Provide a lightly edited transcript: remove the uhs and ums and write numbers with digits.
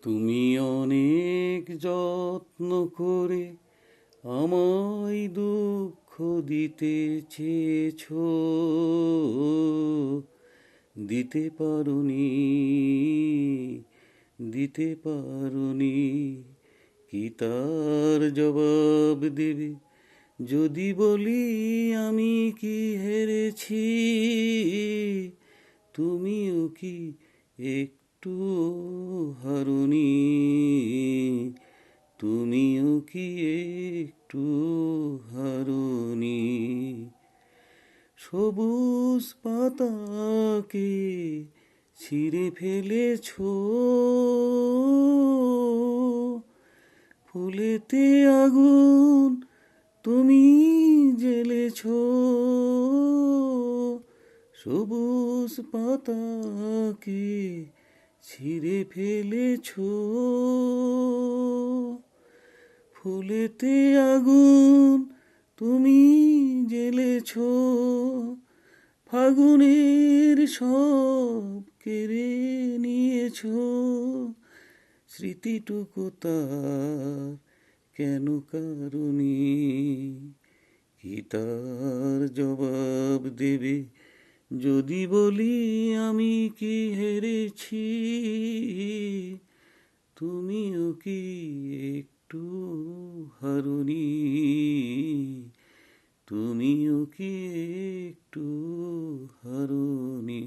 তুমি অনেক যত্ন করে আমায় দুঃখ দিতে চেয়েছো, দিতে পারোনি, দিতে পারোনি। কি তার জবাব দেবে যদি বলি আমি কি হেরেছি? তুমিও কি একটু হারোনি? তুমিও কি একটু হারোনি? সবুজ পাতাকে ছিঁড়ে ফেলেছো, ফুলেতে আগুন তুমি জ্বেলেছো। সবুজ পাতাকে ছিঁড়ে ফেলেছো, ফুলেতে আগুন তুমি জ্বেলেছো। ফাগুনের সব কেড়ে নিয়েছো, স্মৃতিটুকু তার কেন কারণে? কি তার জবাব দেবে যদি বলি আমি কি হেরেছি? তুমিও কি একটু হারোনি? তুমিও কি একটু হারোনি?